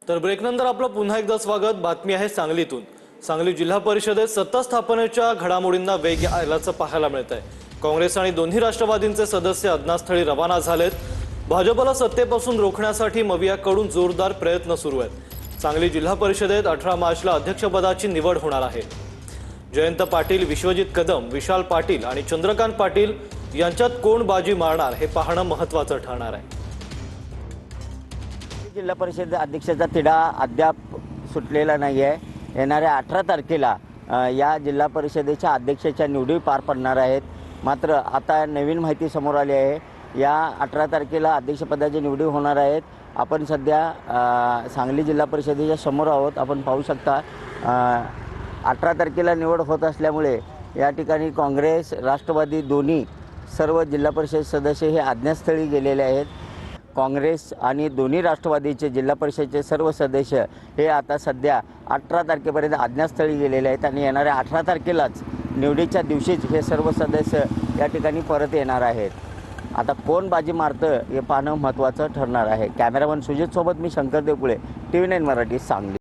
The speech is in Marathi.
तर ब्रेकनंतर आपलं पुन्हा एकदा स्वागत। बातमी आहे सांगलीतून। सांगली जिल्हा परिषदेत सत्ता स्थापनेच्या घडामोडींना वेग आल्याचं पाहायला मिळतंय। काँग्रेस आणि दोन्ही राष्ट्रवादींचे सदस्य अदनास्थळी रवाना झालेत। भाजपला सत्तेपासून रोखण्यासाठी मवियाकडून जोरदार प्रयत्न सुरू आहेत। सांगली जिल्हा परिषदेत 18 मार्चला अध्यक्षपदाची निवड होणार आहे। जयंत पाटील, विश्वजित कदम, विशाल पाटील आणि चंद्रकांत पाटील यांच्यात कोण बाजी मारणार हे पाहणं महत्त्वाचं ठरणार आहे। जिल्हा परिषद अध्यक्षाचा तिढा अद्याप सुटलेला नाही आहे। येणाऱ्या 18 तारखेला या जिल्हा परिषदेच्या अध्यक्षाच्या निवडी पार पडणार आहेत। मात्र आता नवीन माहिती समोर आली आहे। या 18 तारखेला अध्यक्षपदाची निवडी होणार आहेत। आपण सध्या सांगली जिल्हा परिषदेच्या समोर आहोत। आपण पाहू शकता 18 तारखेला निवड होत असल्यामुळे या ठिकाणी काँग्रेस राष्ट्रवादी दोन्ही सर्व जिल्हा परिषद सदस्य हे अज्ञातस्थळी गेलेले आहेत। काँग्रेस आणि दोन्ही राष्ट्रवादीचे जिल्हा परिषदेचे सर्व सदस्य हे आता सध्या 18 तारखेपर्यंत अज्ञातस्थळी गेलेले आहेत आणि येणाऱ्या 18 तारखेलाच निवडीच्या दिवशीच हे सर्व सदस्य या ठिकाणी परत येणार आहेत। आता कोण बाजी मारतं हे पाहणं महत्त्वाचं ठरणार आहे। कॅमेरामन सुजित सोबत मी शंकर देवकुळे, TV9 मराठी, सांगली।